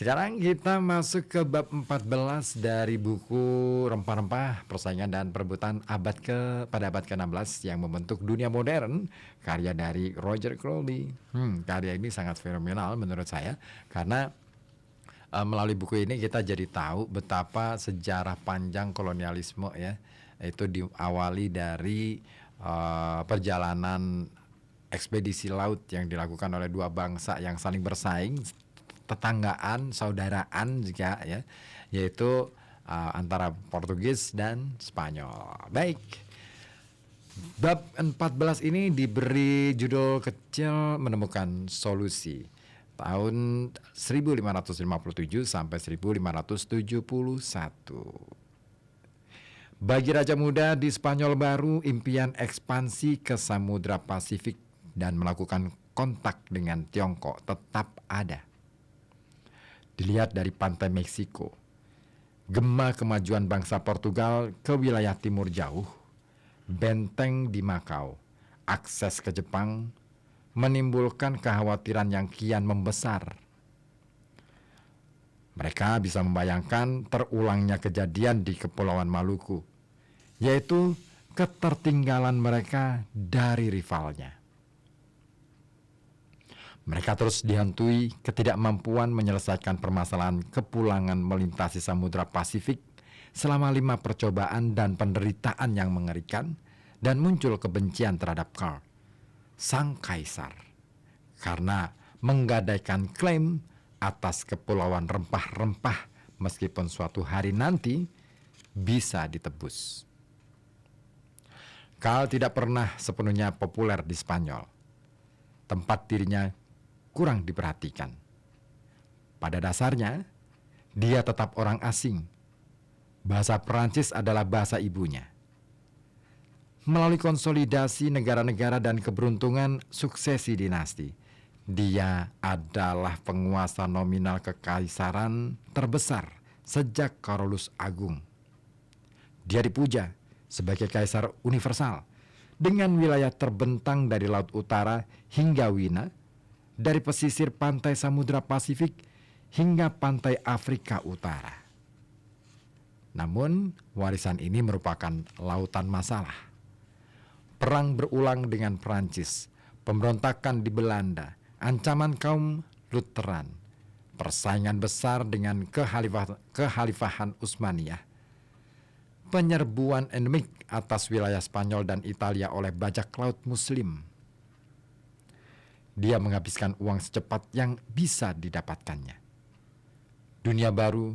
Sekarang kita masuk ke bab 14 dari buku Rempah-Rempah, Persaingan dan Perebutan pada abad ke-16 yang membentuk dunia modern, karya dari Roger Crowley. Karya ini sangat fenomenal menurut saya karena melalui buku ini kita jadi tahu betapa sejarah panjang kolonialisme ya, itu diawali dari perjalanan ekspedisi laut yang dilakukan oleh dua bangsa yang saling bersaing, tetanggaan, saudaraan juga ya, yaitu antara Portugis dan Spanyol. Baik. Bab 14 ini diberi judul kecil Menemukan Solusi. Tahun 1557 sampai 1571. Bagi Raja Muda di Spanyol baru, impian ekspansi ke Samudra Pasifik dan melakukan kontak dengan Tiongkok tetap ada. Dilihat dari pantai Meksiko, gema kemajuan bangsa Portugal ke wilayah timur jauh, benteng di Makau, akses ke Jepang, menimbulkan kekhawatiran yang kian membesar. Mereka bisa membayangkan terulangnya kejadian di Kepulauan Maluku, yaitu ketertinggalan mereka dari rivalnya. Mereka terus dihantui ketidakmampuan menyelesaikan permasalahan kepulangan melintasi Samudra Pasifik selama 5 percobaan dan penderitaan yang mengerikan, dan muncul kebencian terhadap Karl, sang kaisar, karena menggadaikan klaim atas kepulauan rempah-rempah meskipun suatu hari nanti bisa ditebus. Karl tidak pernah sepenuhnya populer di Spanyol. Tempat dirinya kurang diperhatikan. Pada dasarnya, dia tetap orang asing. Bahasa Perancis adalah bahasa ibunya. Melalui konsolidasi negara-negara dan keberuntungan suksesi dinasti, dia adalah penguasa nominal kekaisaran terbesar sejak Carolus Agung. Dia dipuja sebagai kaisar universal dengan wilayah terbentang dari Laut Utara hingga Wina, dari pesisir pantai Samudra Pasifik hingga pantai Afrika Utara. Namun, warisan ini merupakan lautan masalah. Perang berulang dengan Prancis, pemberontakan di Belanda, ancaman kaum Lutheran, persaingan besar dengan kekhalifahan Utsmaniyah, penyerbuan endemik atas wilayah Spanyol dan Italia oleh bajak laut Muslim. Dia menghabiskan uang secepat yang bisa didapatkannya. Dunia baru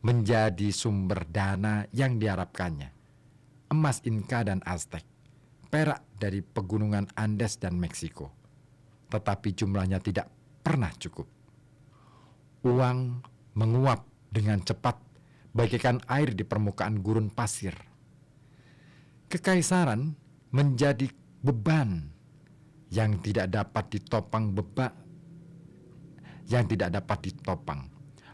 menjadi sumber dana yang diharapkannya. Emas Inka dan Aztec, perak dari pegunungan Andes dan Meksiko. Tetapi jumlahnya tidak pernah cukup. Uang menguap dengan cepat bagaikan air di permukaan gurun pasir. Kekaisaran menjadi beban yang tidak dapat ditopang,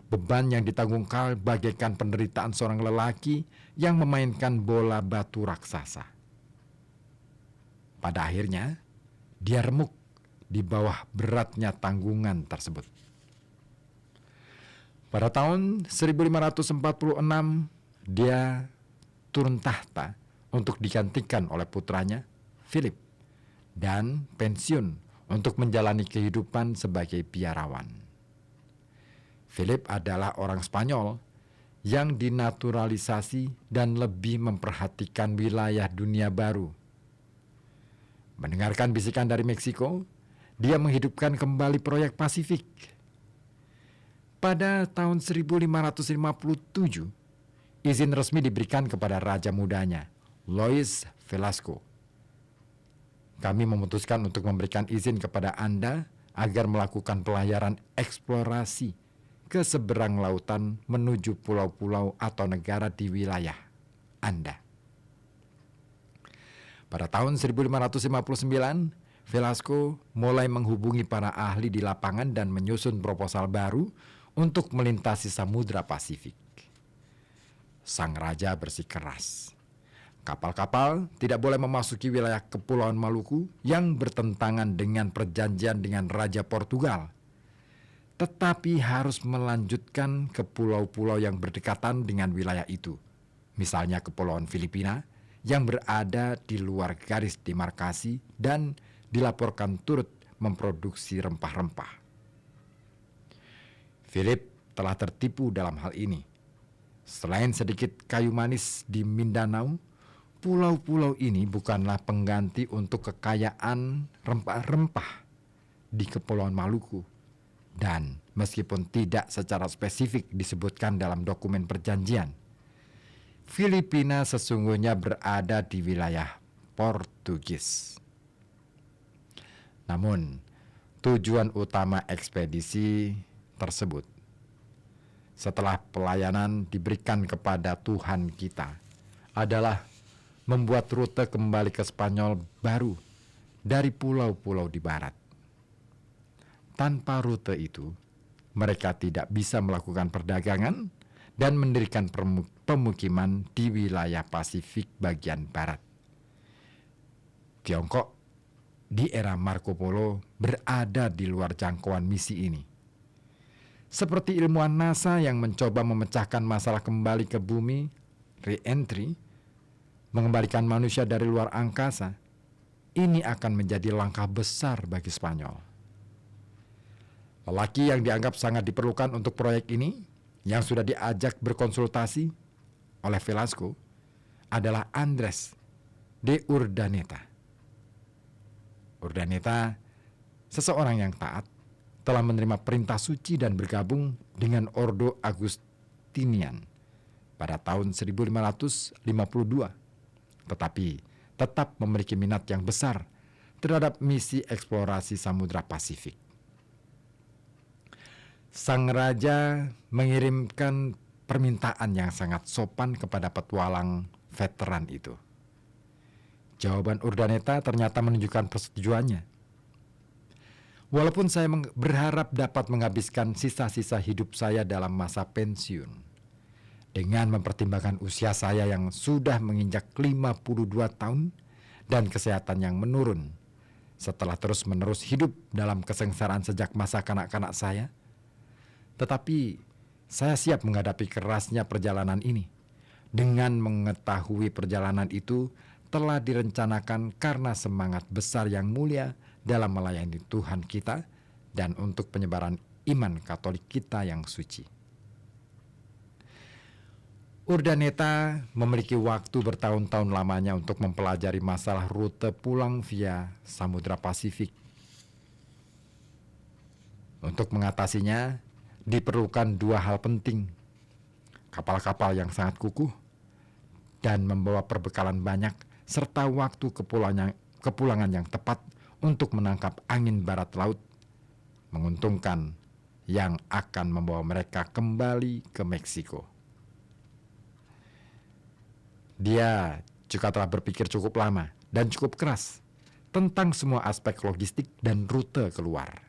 beban yang ditanggung Karl bagaikan penderitaan seorang lelaki yang memainkan bola batu raksasa. Pada akhirnya, dia remuk di bawah beratnya tanggungan tersebut. Pada tahun 1546, dia turun tahta untuk digantikan oleh putranya, Philip, dan pensiun untuk menjalani kehidupan sebagai biarawan. Philip adalah orang Spanyol yang dinaturalisasi dan lebih memperhatikan wilayah dunia baru. Mendengarkan bisikan dari Meksiko, dia menghidupkan kembali proyek Pasifik. Pada tahun 1557, izin resmi diberikan kepada raja mudanya, Luis Velasco. Kami memutuskan untuk memberikan izin kepada Anda agar melakukan pelayaran eksplorasi ke seberang lautan menuju pulau-pulau atau negara di wilayah Anda. Pada tahun 1559, Velasco mulai menghubungi para ahli di lapangan dan menyusun proposal baru untuk melintasi Samudra Pasifik. Sang raja bersikeras. Kapal-kapal tidak boleh memasuki wilayah Kepulauan Maluku yang bertentangan dengan perjanjian dengan Raja Portugal. tetapi harus melanjutkan ke pulau-pulau yang berdekatan dengan wilayah itu. Misalnya Kepulauan Filipina yang berada di luar garis demarkasi dan dilaporkan turut memproduksi rempah-rempah. Philip telah tertipu dalam hal ini. Selain sedikit kayu manis di Mindanao, pulau-pulau ini bukanlah pengganti untuk kekayaan rempah-rempah di Kepulauan Maluku. Dan meskipun tidak secara spesifik disebutkan dalam dokumen perjanjian, Filipina sesungguhnya berada di wilayah Portugis. Namun, tujuan utama ekspedisi tersebut setelah pelayanan diberikan kepada Tuhan kita adalah membuat rute kembali ke Spanyol baru dari pulau-pulau di barat. Tanpa rute itu, mereka tidak bisa melakukan perdagangan dan mendirikan pemukiman di wilayah Pasifik bagian barat. Tiongkok di era Marco Polo berada di luar jangkauan misi ini. Seperti ilmuwan NASA yang mencoba memecahkan masalah kembali ke bumi, re-entry, mengembalikan manusia dari luar angkasa, ini akan menjadi langkah besar bagi Spanyol. Lelaki yang dianggap sangat diperlukan untuk proyek ini, yang sudah diajak berkonsultasi oleh Velasco, adalah Andres de Urdaneta. Urdaneta, seseorang yang taat, telah menerima perintah suci dan bergabung dengan Ordo Agustinian pada tahun 1552, tetapi tetap memiliki minat yang besar terhadap misi eksplorasi Samudra Pasifik. Sang raja mengirimkan permintaan yang sangat sopan kepada petualang veteran itu. Jawaban Urdaneta ternyata menunjukkan persetujuannya. Walaupun saya berharap dapat menghabiskan sisa-sisa hidup saya dalam masa pensiun, dengan mempertimbangkan usia saya yang sudah menginjak 52 tahun dan kesehatan yang menurun, setelah terus-menerus hidup dalam kesengsaraan sejak masa kanak-kanak saya, tetapi saya siap menghadapi kerasnya perjalanan ini, dengan mengetahui perjalanan itu telah direncanakan karena semangat besar yang mulia dalam melayani Tuhan kita dan untuk penyebaran iman Katolik kita yang suci. Urdaneta memiliki waktu bertahun-tahun lamanya untuk mempelajari masalah rute pulang via Samudra Pasifik. Untuk mengatasinya, diperlukan dua hal penting: kapal-kapal yang sangat kukuh dan membawa perbekalan banyak, serta waktu kepulangan yang tepat untuk menangkap angin barat laut, menguntungkan, yang akan membawa mereka kembali ke Meksiko. Dia juga telah berpikir cukup lama dan cukup keras tentang semua aspek logistik dan rute keluar.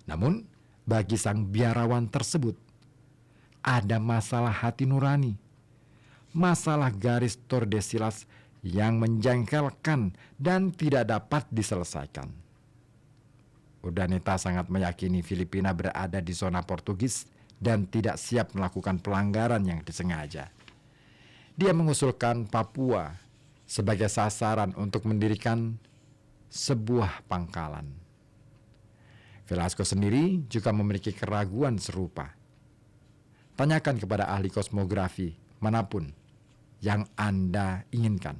Namun, bagi sang biarawan tersebut, ada masalah hati nurani, masalah garis Tordesillas yang menjengkelkan dan tidak dapat diselesaikan. Urdaneta sangat meyakini Filipina berada di zona Portugis dan tidak siap melakukan pelanggaran yang disengaja. Dia mengusulkan Papua sebagai sasaran untuk mendirikan sebuah pangkalan. Velasco sendiri juga memiliki keraguan serupa. Tanyakan kepada ahli kosmografi manapun yang Anda inginkan.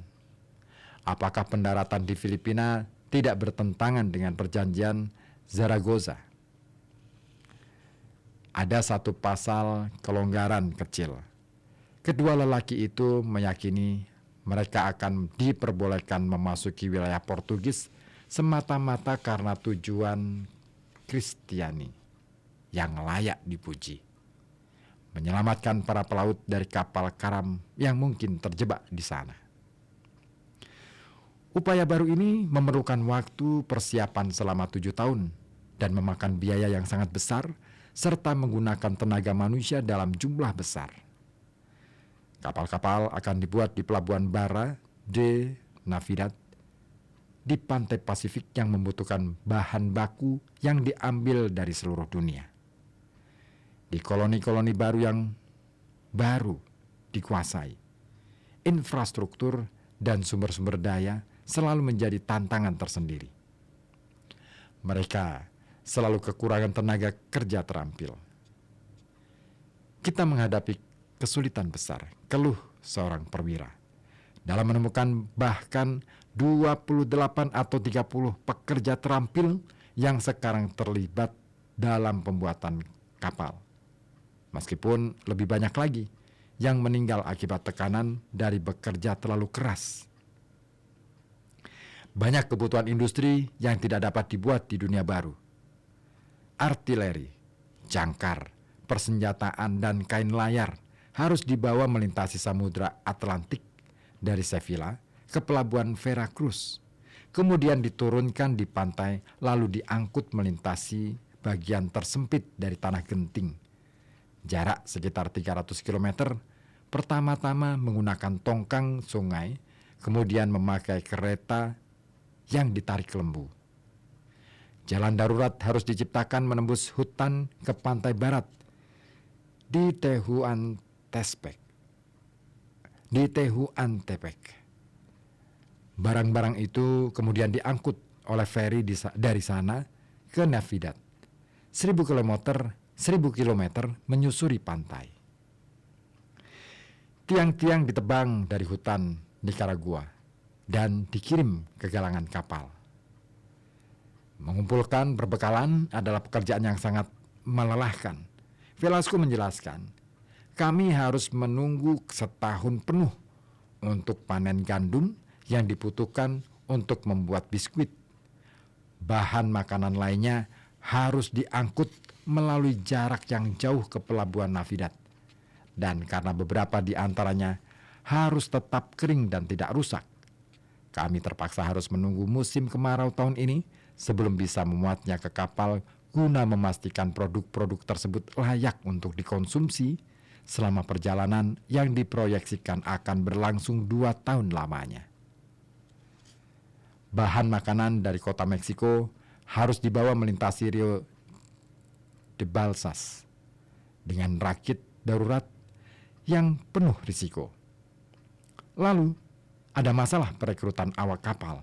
Apakah pendaratan di Filipina tidak bertentangan dengan perjanjian Zaragoza? Ada satu pasal kelonggaran kecil. Kedua lelaki itu meyakini mereka akan diperbolehkan memasuki wilayah Portugis semata-mata karena tujuan Kristiani yang layak dipuji, menyelamatkan para pelaut dari kapal karam yang mungkin terjebak di sana. Upaya baru ini memerlukan waktu persiapan selama 7 tahun dan memakan biaya yang sangat besar serta menggunakan tenaga manusia dalam jumlah besar. Kapal-kapal akan dibuat di Pelabuhan Barra de Navidad di pantai Pasifik yang membutuhkan bahan baku yang diambil dari seluruh dunia. Di koloni-koloni baru yang baru dikuasai, infrastruktur dan sumber-sumber daya selalu menjadi tantangan tersendiri. Mereka selalu kekurangan tenaga kerja terampil. Kita menghadapi kesulitan besar, keluh seorang perwira, dalam menemukan bahkan 28 atau 30 pekerja terampil yang sekarang terlibat dalam pembuatan kapal. Meskipun lebih banyak lagi yang meninggal akibat tekanan dari bekerja terlalu keras. Banyak kebutuhan industri yang tidak dapat dibuat di dunia baru. Artileri, jangkar, persenjataan, dan kain layar harus dibawa melintasi Samudra Atlantik dari Sevilla ke pelabuhan Veracruz, kemudian diturunkan di pantai lalu diangkut melintasi bagian tersempit dari Tanah Genting. Jarak sekitar 300 km, pertama-tama menggunakan tongkang sungai, kemudian memakai kereta yang ditarik lembu. Jalan darurat harus diciptakan menembus hutan ke pantai barat di Tehuantepec. Barang-barang itu kemudian diangkut oleh feri dari sana ke Navidad. 1000 kilometer menyusuri pantai. Tiang-tiang ditebang dari hutan Nicaragua dan dikirim ke galangan kapal. Mengumpulkan perbekalan adalah pekerjaan yang sangat melelahkan. Velasco menjelaskan, kami harus menunggu setahun penuh untuk panen gandum yang dibutuhkan untuk membuat biskuit. Bahan makanan lainnya harus diangkut melalui jarak yang jauh ke pelabuhan Navidad. Dan karena beberapa di antaranya harus tetap kering dan tidak rusak, kami terpaksa harus menunggu musim kemarau tahun ini sebelum bisa memuatnya ke kapal guna memastikan produk-produk tersebut layak untuk dikonsumsi selama perjalanan yang diproyeksikan akan berlangsung 2 tahun lamanya. Bahan makanan dari kota Meksiko harus dibawa melintasi Rio de Balsas dengan rakit darurat yang penuh risiko. Lalu, ada masalah perekrutan awak kapal.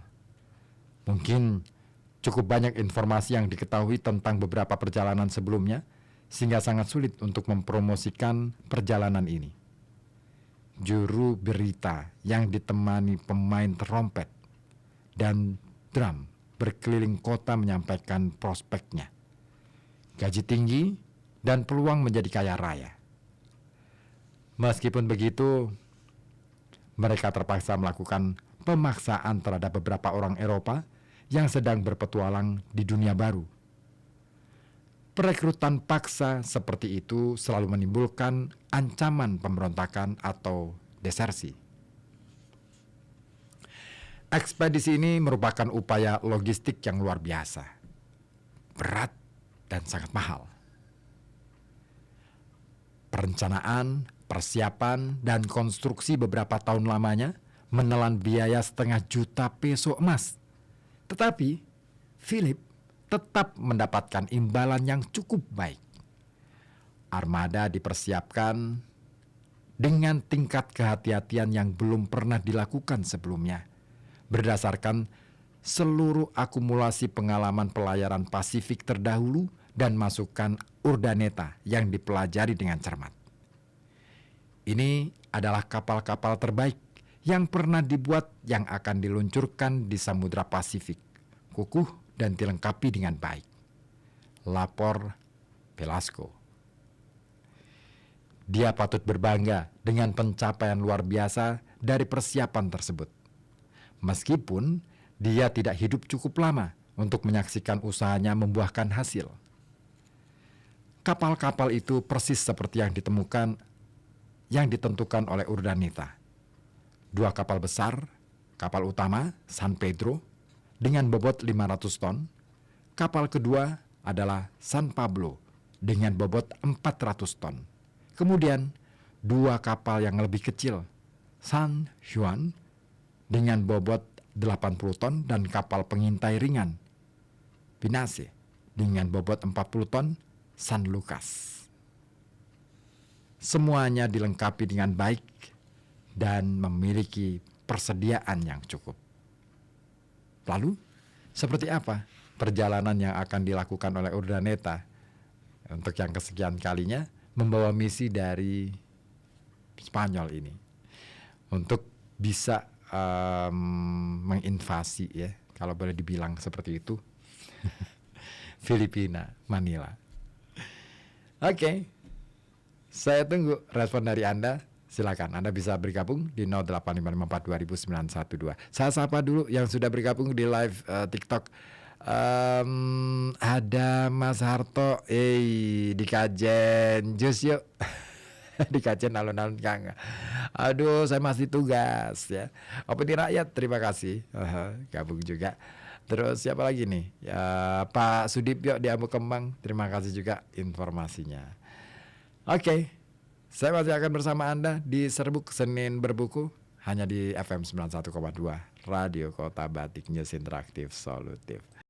Mungkin cukup banyak informasi yang diketahui tentang beberapa perjalanan sebelumnya, sehingga sangat sulit untuk mempromosikan perjalanan ini. Juru berita yang ditemani pemain trompet dan drum berkeliling kota menyampaikan prospeknya, gaji tinggi, dan peluang menjadi kaya raya. Meskipun begitu, mereka terpaksa melakukan pemaksaan terhadap beberapa orang Eropa yang sedang berpetualang di dunia baru. Perekrutan paksa seperti itu selalu menimbulkan ancaman pemberontakan atau desersi. Ekspedisi ini merupakan upaya logistik yang luar biasa, berat, dan sangat mahal. Perencanaan, persiapan, dan konstruksi beberapa tahun lamanya menelan biaya 500 juta peso emas. Tetapi Philip tetap mendapatkan imbalan yang cukup baik. Armada dipersiapkan dengan tingkat kehati-hatian yang belum pernah dilakukan sebelumnya, berdasarkan seluruh akumulasi pengalaman pelayaran Pasifik terdahulu dan masukan Urdaneta yang dipelajari dengan cermat. Ini adalah kapal-kapal terbaik yang pernah dibuat yang akan diluncurkan di Samudra Pasifik, kukuh dan dilengkapi dengan baik. Lapor Velasco. Dia patut berbangga dengan pencapaian luar biasa dari persiapan tersebut. Meskipun dia tidak hidup cukup lama untuk menyaksikan usahanya membuahkan hasil. Kapal-kapal itu persis seperti yang ditentukan oleh Urdaneta. 2 kapal besar, kapal utama San Pedro dengan bobot 500 ton, kapal kedua adalah San Pablo dengan bobot 400 ton. Kemudian 2 kapal yang lebih kecil, San Juan dengan bobot 80 ton dan kapal pengintai ringan Pinace dengan bobot 40 ton, San Lucas. semuanya dilengkapi dengan baik dan memiliki persediaan yang cukup. Lalu, seperti apa perjalanan yang akan dilakukan oleh Urdaneta untuk yang kesekian kalinya membawa misi dari Spanyol ini untuk bisa menginvasi, ya, kalau boleh dibilang seperti itu, Filipina, Manila. Oke, saya tunggu respon dari Anda. Silakan, Anda bisa bergabung di 0855420912. Saya sapa dulu yang sudah bergabung di live TikTok. Ada Mas Harto, di Kajen, jus yuk. Di Kajen alun-alun Kang. Aduh, saya masih tugas ya. Opini Rakyat, terima kasih. Gabung juga. Terus siapa lagi nih? Ya, Pak Sudipyo di Ambu Kembang, terima kasih juga informasinya. Oke. Saya masih akan bersama Anda di Serbuk Senin Berbuku, hanya di FM 91,2 Radio Kota Batik, News Interaktif Solutif.